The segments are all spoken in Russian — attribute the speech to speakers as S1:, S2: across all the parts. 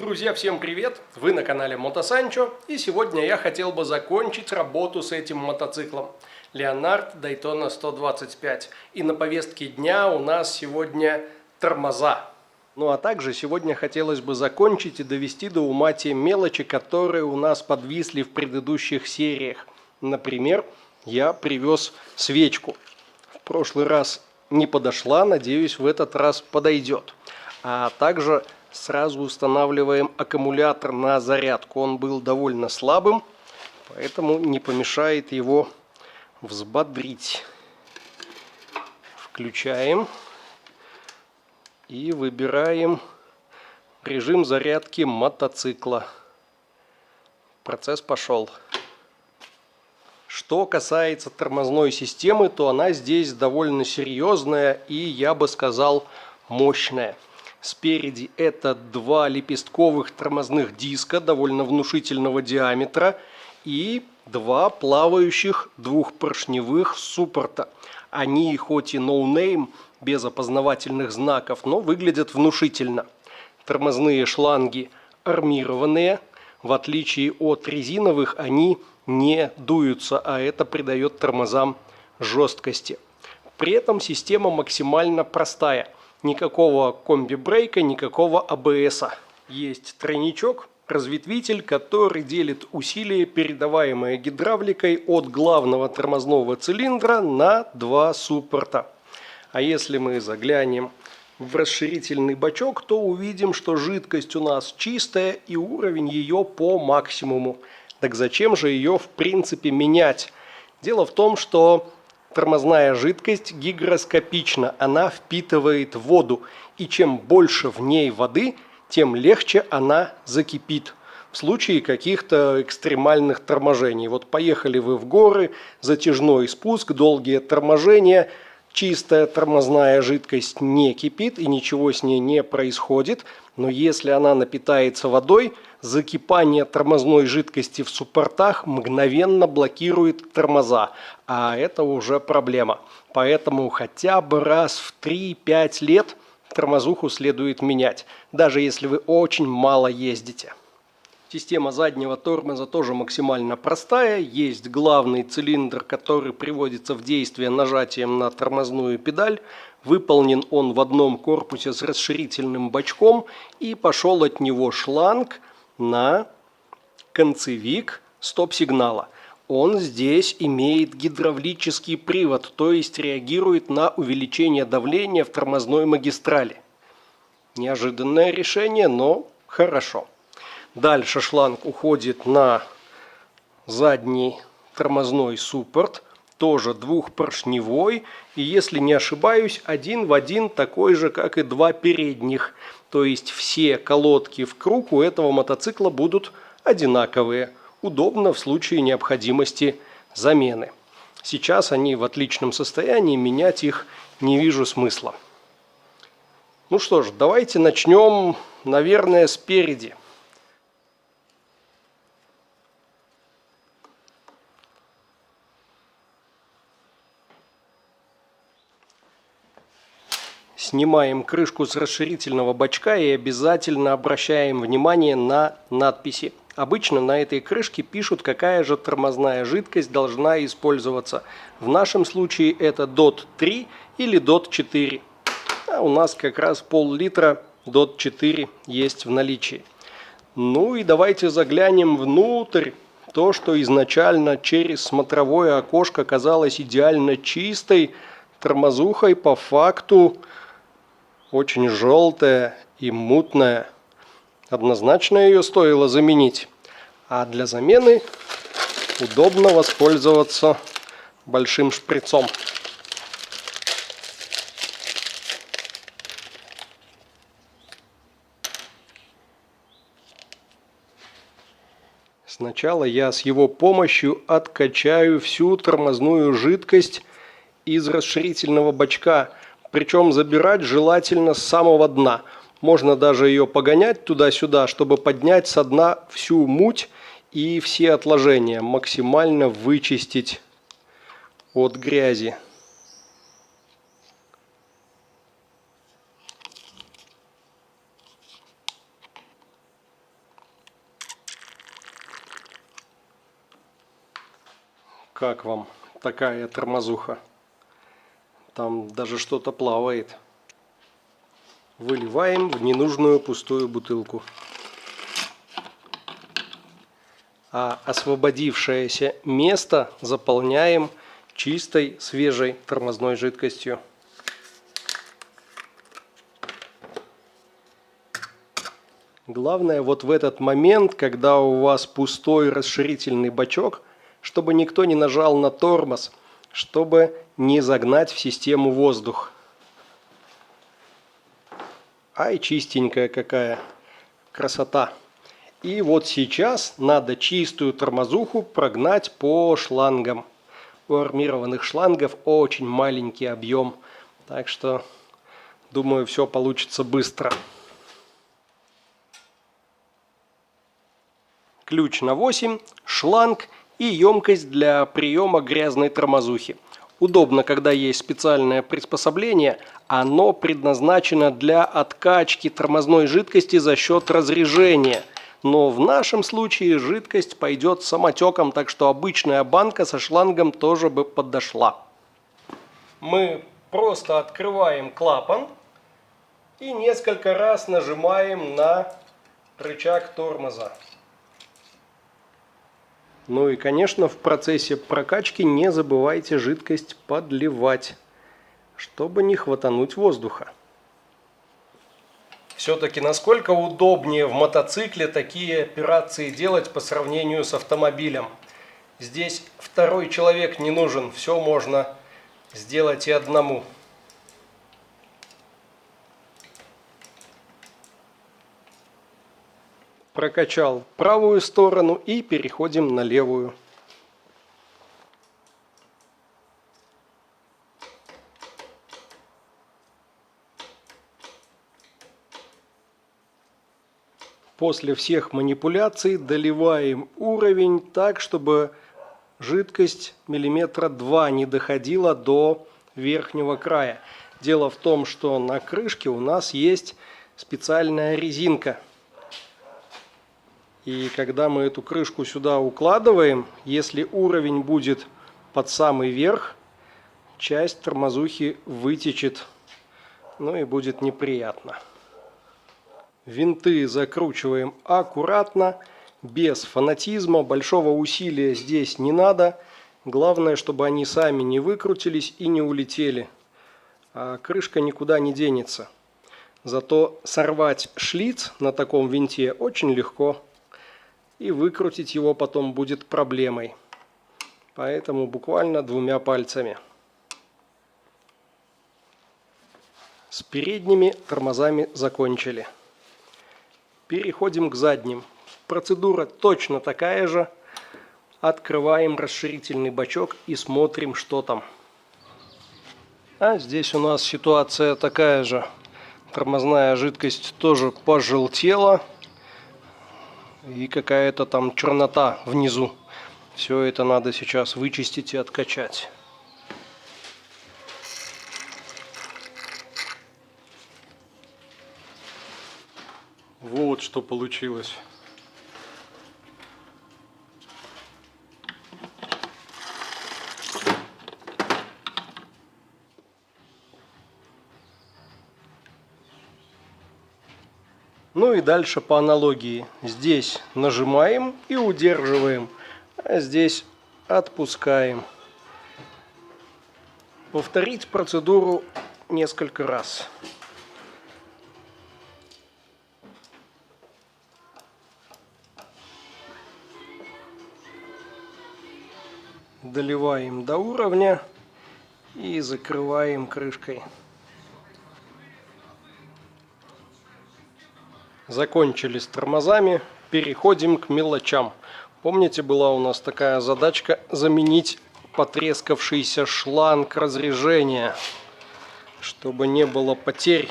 S1: Друзья, всем привет! Вы на канале Мотосанчо, и сегодня я хотел бы закончить работу с этим мотоциклом Leonard Daytona 125. И на повестке дня у нас сегодня тормоза. Ну а также сегодня хотелось бы закончить и довести до ума те мелочи, которые у нас подвисли в предыдущих сериях. Например, я привез свечку. В прошлый раз не подошла, надеюсь, в этот раз подойдет. А также сразу устанавливаем аккумулятор на зарядку. Он был довольно слабым, поэтому не помешает его взбодрить. Включаем и выбираем режим зарядки мотоцикла. Процесс пошел. Что касается тормозной системы, то она здесь довольно серьезная и, я бы сказал, мощная. Спереди это два лепестковых тормозных диска довольно внушительного диаметра и два плавающих двухпоршневых суппорта. Они хоть и no-name, без опознавательных знаков, но выглядят внушительно. Тормозные шланги армированные. В отличие от резиновых, они не дуются, а это придает тормозам жесткости. При этом система максимально простая. Никакого комби-брейка, никакого АБС. Есть тройничок, разветвитель, который делит усилие, передаваемое гидравликой, от главного тормозного цилиндра на два суппорта. А если мы заглянем в расширительный бачок, то увидим, что жидкость у нас чистая и уровень ее по максимуму. Так зачем же ее в принципе менять? Дело в том, что тормозная жидкость гигроскопична, она впитывает воду, и чем больше в ней воды, тем легче она закипит. В случае каких-то экстремальных торможений. Вот поехали вы в горы, затяжной спуск, долгие торможения, чистая тормозная жидкость не кипит и ничего с ней не происходит, но если она напитается водой, закипание тормозной жидкости в суппортах мгновенно блокирует тормоза, а это уже проблема. Поэтому хотя бы раз в 3-5 лет тормозуху следует менять, даже если вы очень мало ездите. Система заднего тормоза тоже максимально простая. Есть главный цилиндр, который приводится в действие нажатием на тормозную педаль. Выполнен он в одном корпусе с расширительным бачком, и пошел от него шланг на концевик стоп-сигнала. Он здесь имеет гидравлический привод, то есть реагирует на увеличение давления в тормозной магистрали. Неожиданное решение, но хорошо. Дальше шланг уходит на задний тормозной суппорт, тоже двухпоршневой, и если не ошибаюсь, один в один такой же, как и два передних. То есть все колодки в круг у этого мотоцикла будут одинаковые. Удобно в случае необходимости замены. Сейчас они в отличном состоянии, менять их не вижу смысла. Ну что ж, давайте начнем, наверное, спереди. Снимаем крышку с расширительного бачка и обязательно обращаем внимание на надписи. Обычно на этой крышке пишут, какая же тормозная жидкость должна использоваться. В нашем случае это DOT 3 или DOT 4. А у нас как раз пол-литра DOT 4 есть в наличии. Ну и давайте заглянем внутрь. То, что изначально через смотровое окошко казалось идеально чистой тормозухой, по факту очень желтая и мутная. Однозначно ее стоило заменить. А для замены удобно воспользоваться большим шприцом. Сначала я с его помощью откачаю всю тормозную жидкость из расширительного бачка. Причем забирать желательно с самого дна. Можно даже ее погонять туда-сюда, чтобы поднять со дна всю муть и все отложения. Максимально вычистить от грязи. Как вам такая тормозуха? Там даже что-то плавает. Выливаем в ненужную пустую бутылку. А освободившееся место заполняем чистой, свежей тормозной жидкостью. Главное вот в этот момент, когда у вас пустой расширительный бачок, чтобы никто не нажал на тормоз, чтобы не загнать в систему воздух. Ай, чистенькая какая красота. И вот сейчас надо чистую тормозуху прогнать по шлангам. У армированных шлангов очень маленький объем, так что, думаю, все получится быстро. Ключ на 8, шланг и емкость для приема грязной тормозухи. Удобно, когда есть специальное приспособление, оно предназначено для откачки тормозной жидкости за счет разрежения. Но в нашем случае жидкость пойдет самотеком, так что обычная банка со шлангом тоже бы подошла. Мы просто открываем клапан и несколько раз нажимаем на рычаг тормоза. Ну и, конечно, в процессе прокачки не забывайте жидкость подливать, чтобы не хватануть воздуха. Все-таки насколько удобнее в мотоцикле такие операции делать по сравнению с автомобилем. Здесь второй человек не нужен, все можно сделать и одному. Прокачал правую сторону и переходим на левую. После всех манипуляций доливаем уровень так, чтобы жидкость миллиметра 2 не доходила до верхнего края. Дело в том, что на крышке у нас есть специальная резинка. И когда мы эту крышку сюда укладываем, если уровень будет под самый верх, часть тормозухи вытечет, ну и будет неприятно. Винты закручиваем аккуратно, без фанатизма, большого усилия здесь не надо. Главное, чтобы они сами не выкрутились и не улетели. А крышка никуда не денется. Зато сорвать шлиц на таком винте очень легко. И выкрутить его потом будет проблемой. Поэтому буквально двумя пальцами. С передними тормозами закончили. Переходим к задним. Процедура точно такая же. Открываем расширительный бачок и смотрим, что там. А здесь у нас ситуация такая же. Тормозная жидкость тоже пожелтела. И какая-то там чернота внизу. Все это надо сейчас вычистить и откачать. Вот что получилось. Ну и дальше по аналогии. Здесь нажимаем и удерживаем, а здесь отпускаем. Повторить процедуру несколько раз. Доливаем до уровня и закрываем крышкой. Закончили с тормозами, переходим к мелочам. Помните, была у нас такая задачка заменить потрескавшийся шланг разрежения, чтобы не было потерь,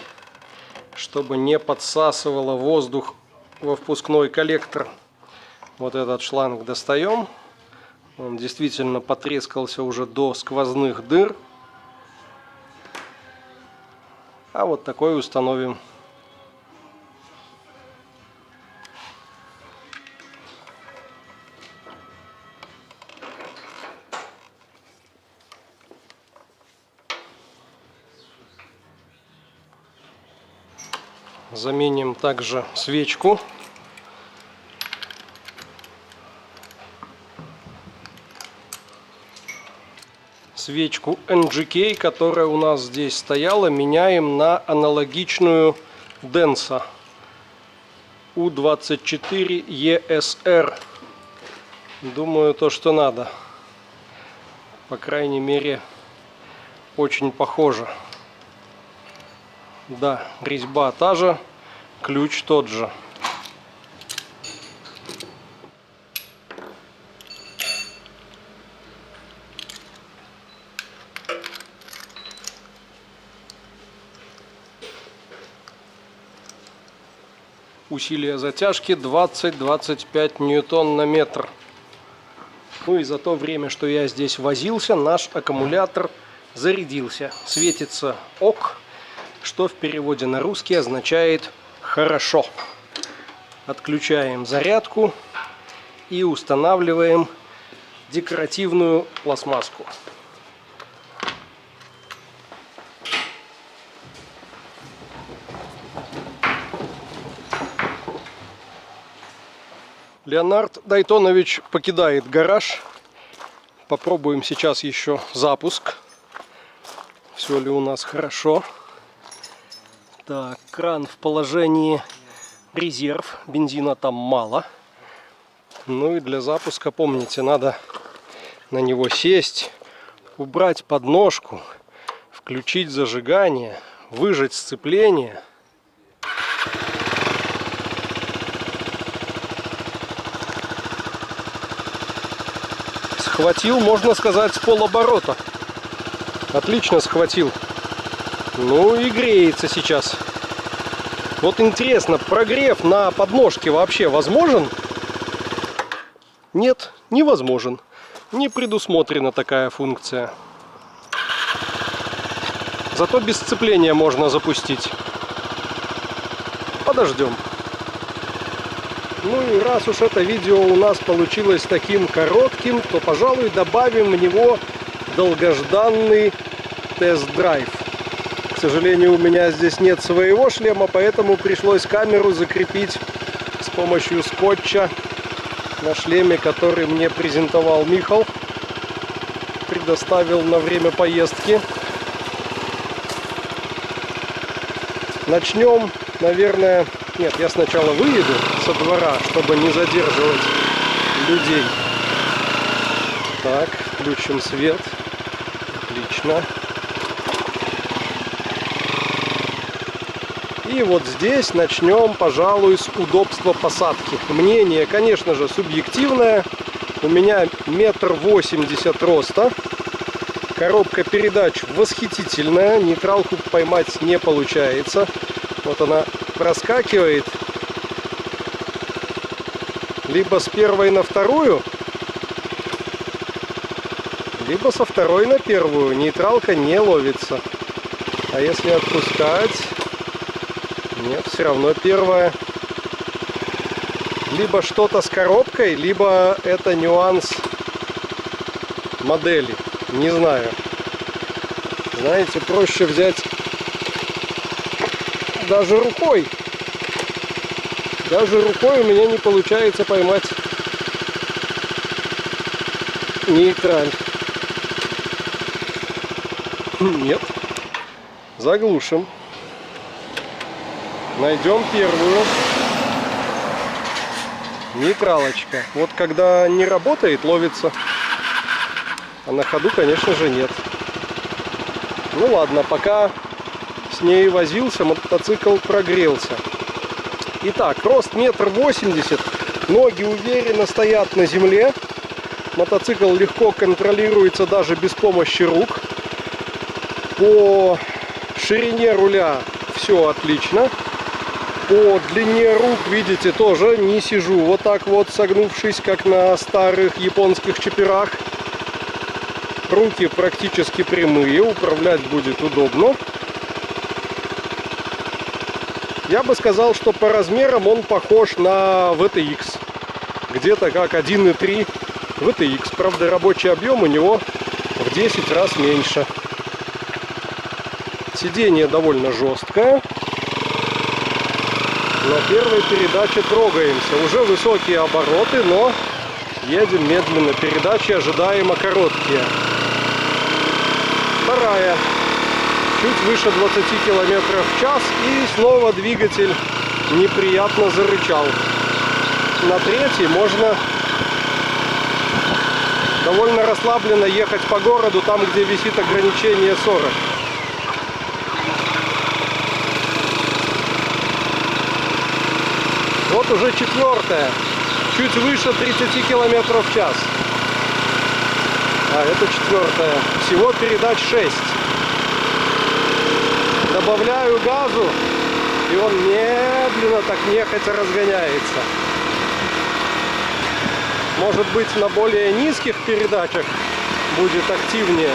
S1: чтобы не подсасывало воздух во впускной коллектор. Вот этот шланг достаем. Он действительно потрескался уже до сквозных дыр. А вот такой установим. Заменим также свечку. Свечку NGK, которая у нас здесь стояла, меняем на аналогичную Denso U24ESR. Думаю, то, что надо. По крайней мере, очень похоже. Да, резьба та же, ключ тот же. Усилие затяжки 20-25 ньютон на метр. Ну и за то время, что я здесь возился, наш аккумулятор зарядился. Светится ок, что в переводе на русский означает «хорошо». Отключаем зарядку и устанавливаем декоративную пластмасску. Леонард Дайтонович покидает гараж. Попробуем сейчас еще запуск. Все ли у нас хорошо. Так, кран в положении резерв. Бензина там мало. Ну и для запуска, помните, надо на него сесть, убрать подножку, включить зажигание, выжать сцепление. Схватил, можно сказать, с полоборота. Отлично схватил. Ну и греется сейчас. Вот интересно, прогрев на подножке вообще возможен? Нет, невозможен. Не предусмотрена такая функция. Зато без сцепления можно запустить. Подождем. Ну и раз уж это видео у нас получилось таким коротким, то, пожалуй, добавим в него долгожданный тест-драйв. К сожалению, у меня здесь нет своего шлема, поэтому пришлось камеру закрепить с помощью скотча на шлеме, который мне презентовал Михал. Предоставил на время поездки. Начнем, наверное... Нет, я сначала выеду со двора, чтобы не задерживать людей. Так, включим свет. Отлично. И вот здесь начнем, пожалуй, с удобства посадки. Мнение, конечно же, субъективное. У меня 1,80 м роста. Коробка передач восхитительная. Нейтралку поймать не получается. Вот она проскакивает. Либо с первой на вторую, либо со второй на первую. Нейтралка не ловится. А если отпускать... Нет, все равно первая. Либо что-то с коробкой, либо это нюанс модели. Не знаю. Знаете, проще взять даже рукой. Даже рукой у меня не получается поймать нейтраль. Нет. Заглушим. Найдем первую. Нейтралочка. Вот когда не работает, ловится. А на ходу, конечно же, нет. Ну ладно, пока с ней возился, мотоцикл прогрелся. Итак, рост 1,80 м. Ноги уверенно стоят на земле. Мотоцикл легко контролируется даже без помощи рук. По ширине руля все отлично. По длине рук, видите, тоже не сижу вот так вот, согнувшись, как на старых японских чиперах. Руки практически прямые, управлять будет удобно. Я бы сказал, что по размерам он похож на VTX. Где-то как 1.3 VTX. Правда, рабочий объем у него в 10 раз меньше. Сиденье довольно жесткое. На первой передаче трогаемся. Уже высокие обороты, но едем медленно. Передачи ожидаемо короткие. Вторая. Чуть выше 20 км в час. И снова двигатель неприятно зарычал. На третьей можно довольно расслабленно ехать по городу, там, где висит ограничение 40. Вот уже четвертая. Чуть выше 30 км в час. А это четвертая. Всего передач 6. Добавляю газу, и он медленно, так нехотя разгоняется. Может быть, на более низких передачах будет активнее.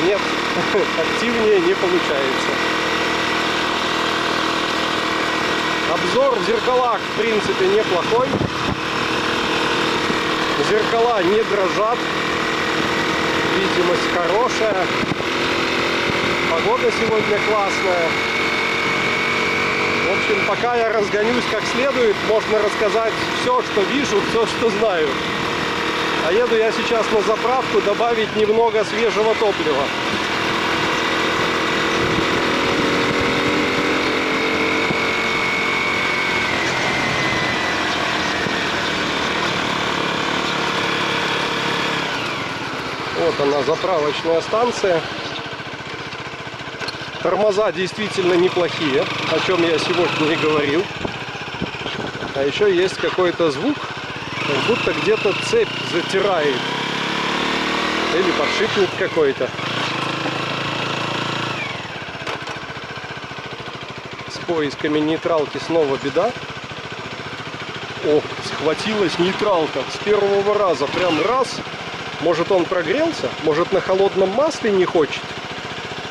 S1: Нет, активнее не получается. Обзор в зеркалах, в принципе, неплохой. Зеркала не дрожат. Видимость хорошая. Погода сегодня классная. В общем, пока я разгонюсь как следует, можно рассказать все, что вижу, все, что знаю. А еду я сейчас на заправку добавить немного свежего топлива. Вот она, заправочная станция. Тормоза действительно неплохие, о чем я сегодня и говорил. А еще есть какой-то звук, как будто где-то цепь затирает. Или подшипник какой-то. С поисками нейтралки снова беда. О, схватилась нейтралка с первого раза. Прям раз. Может, он прогрелся? Может, на холодном масле не хочет?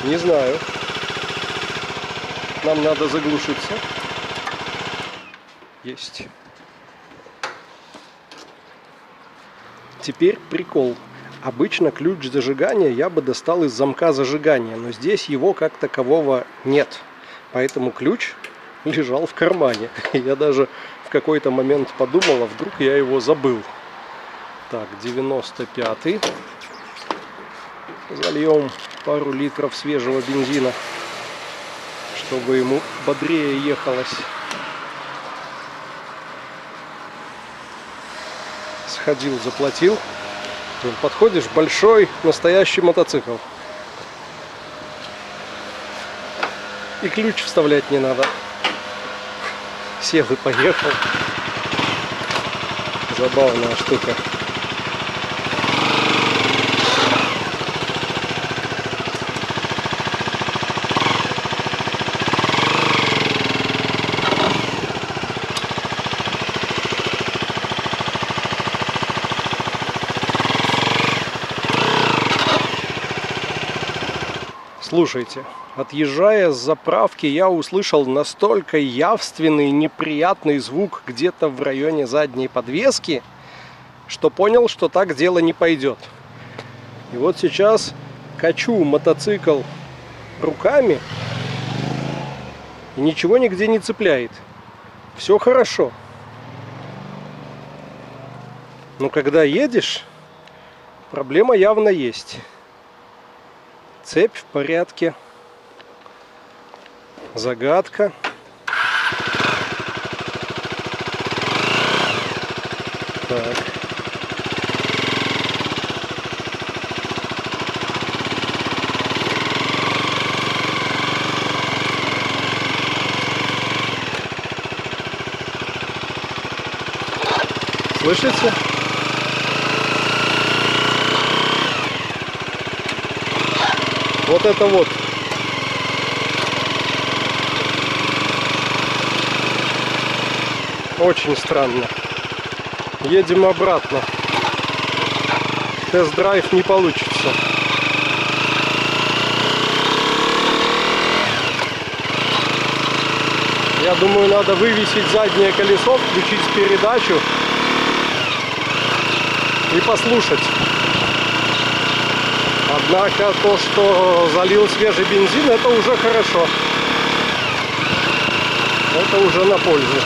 S1: Не знаю. Нам надо заглушиться. Есть. Теперь прикол. Обычно ключ зажигания я бы достал из замка зажигания, но здесь его как такового нет. Поэтому ключ лежал в кармане. Я даже в какой-то момент подумал, а вдруг я его забыл. Так, 95-й. Зальем пару литров свежего бензина, чтобы ему бодрее ехалось. Сходил, заплатил. Подходишь, большой настоящий мотоцикл. И ключ вставлять не надо. Сел и поехал. Забавная штука. Слушайте, отъезжая с заправки, я услышал настолько явственный неприятный звук где-то в районе задней подвески, что понял, что так дело не пойдет. И вот сейчас качу мотоцикл руками, и ничего нигде не цепляет. Все хорошо. Но когда едешь, проблема явно есть. Цепь в порядке. Загадка. Так. Слышите? Вот это вот. Очень странно. Едем обратно. Тест-драйв не получится. Я думаю, надо вывесить заднее колесо, включить передачу и послушать. Однако то, что залил свежий бензин, это уже хорошо. Это уже на пользу.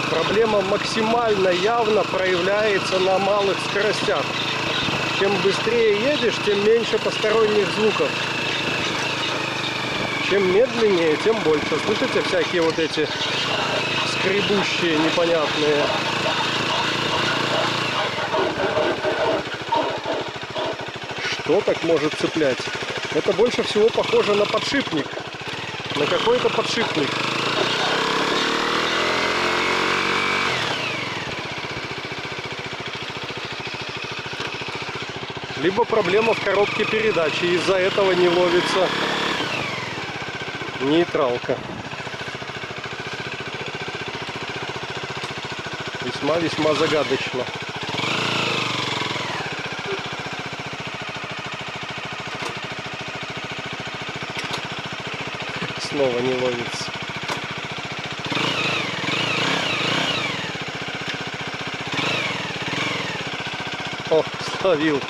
S1: Проблема максимально явно проявляется на малых скоростях. Чем быстрее едешь, тем меньше посторонних звуков. Чем медленнее, тем больше. Слышите, всякие вот эти скребущие, непонятные. Что так может цеплять? Это больше всего похоже на подшипник. На какой-то подшипник. Либо проблема в коробке передач, и из-за этого не ловится нейтралка. Весьма-весьма загадочно. Снова не ловится. О, словил.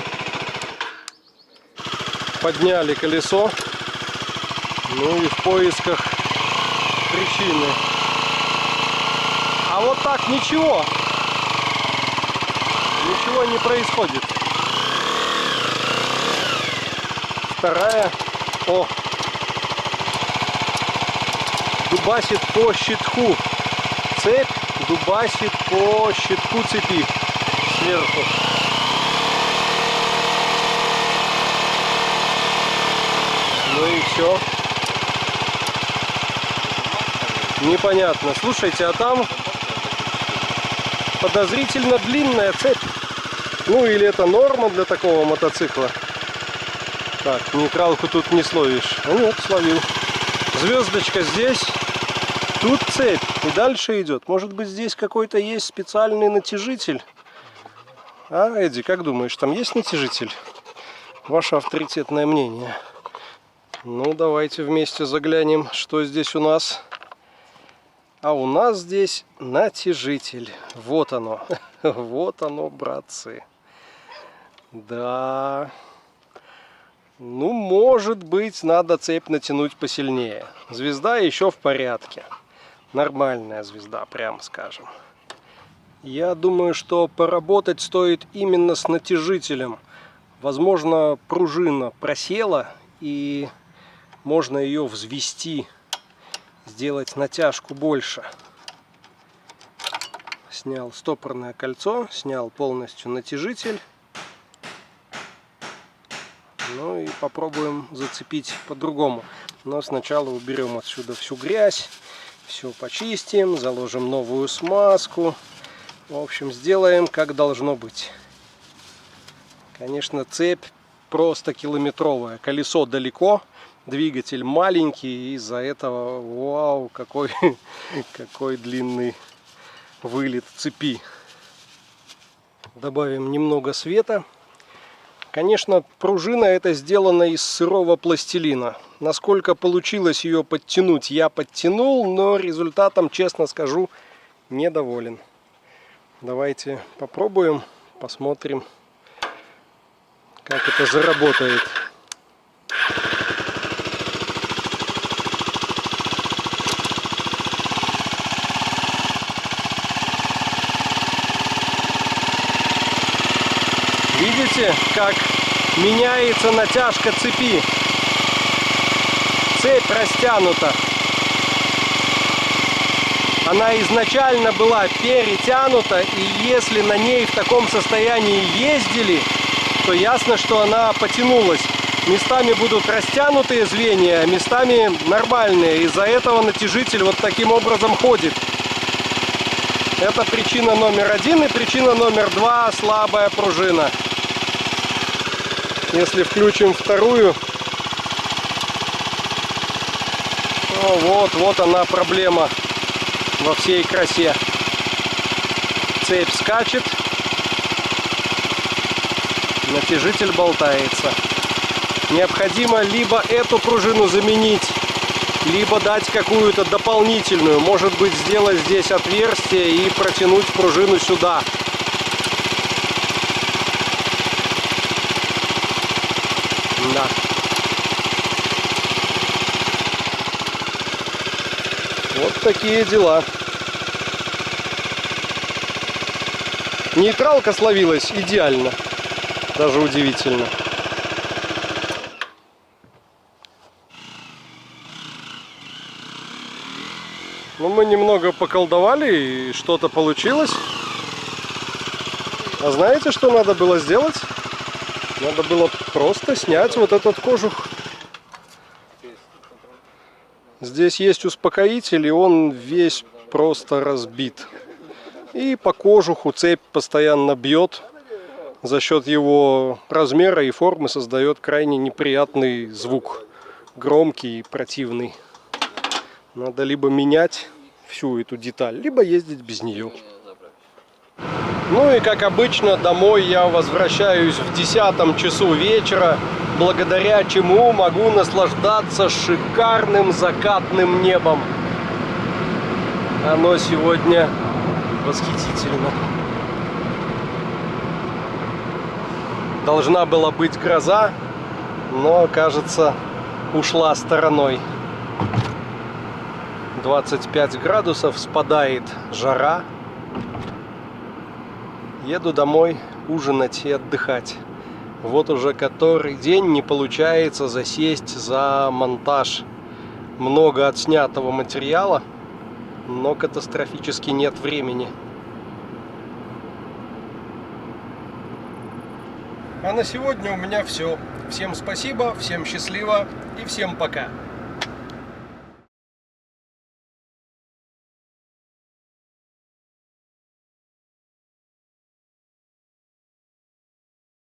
S1: Подняли колесо, ну и в поисках причины. А вот так ничего не происходит. Вторая, о, дубасит по щитку. Цепь дубасит по щитку цепи сверху. Ну и все. Непонятно. Слушайте, а там подозрительно длинная цепь. Ну или это норма для такого мотоцикла. Так, нейтралку тут не словишь. А нет, словил. Звездочка здесь. Тут цепь. И дальше идет. Может быть, здесь какой-то есть специальный натяжитель? А, Эдди, как думаешь, там есть натяжитель? Ваше авторитетное мнение. Ну, давайте вместе заглянем, что здесь у нас. А у нас здесь натяжитель. Вот оно. Вот оно, братцы. Да. Ну, может быть, надо цепь натянуть посильнее. Звезда еще в порядке. Нормальная звезда, прямо скажем. Я думаю, что поработать стоит именно с натяжителем. Возможно, пружина просела, и можно ее взвести, сделать натяжку больше. Снял стопорное кольцо, снял полностью натяжитель. Ну и попробуем зацепить по-другому. Но сначала уберем отсюда всю грязь, все почистим, заложим новую смазку. В общем, сделаем как должно быть. Конечно, цепь просто километровая, колесо далеко, двигатель маленький, и из-за этого, вау, какой длинный вылет цепи. Добавим немного света. Конечно, пружина это сделана из сырого пластилина. Насколько получилось ее подтянуть, я подтянул, но результатом, честно скажу, недоволен. Давайте попробуем, посмотрим, как это заработает. Видите, как меняется натяжка цепи? Цепь растянута. Она изначально была перетянута, и если на ней в таком состоянии ездили, то ясно, что она потянулась. Местами будут растянутые звенья, а местами нормальные. Из-за этого натяжитель вот таким образом ходит. Это причина номер один. И причина номер два — слабая пружина. Если включим вторую, то вот она проблема во всей красе. Цепь скачет, натяжитель болтается. Необходимо либо эту пружину заменить, либо дать какую-то дополнительную. Может быть, сделать здесь отверстие и протянуть пружину сюда. Да. Вот такие дела. Нейтралка словилась идеально. Даже удивительно. Ну, мы немного поколдовали, и что-то получилось. А знаете, что надо было сделать? Надо было просто снять вот этот кожух. Здесь есть успокоитель, и он весь просто разбит. И по кожуху цепь постоянно бьет. За счет его размера и формы создает крайне неприятный звук. Громкий и противный. Надо либо менять всю эту деталь, либо ездить без нее. Ну и как обычно, домой я возвращаюсь в 10 часу вечера, благодаря чему могу наслаждаться шикарным закатным небом. Оно сегодня восхитительно. Должна была быть гроза, но, кажется, ушла стороной. 25 градусов, спадает жара. Еду домой ужинать и отдыхать. Вот уже который день не получается засесть за монтаж. Много отснятого материала, но катастрофически нет времени. А на сегодня у меня все. Всем спасибо, всем счастливо и всем пока.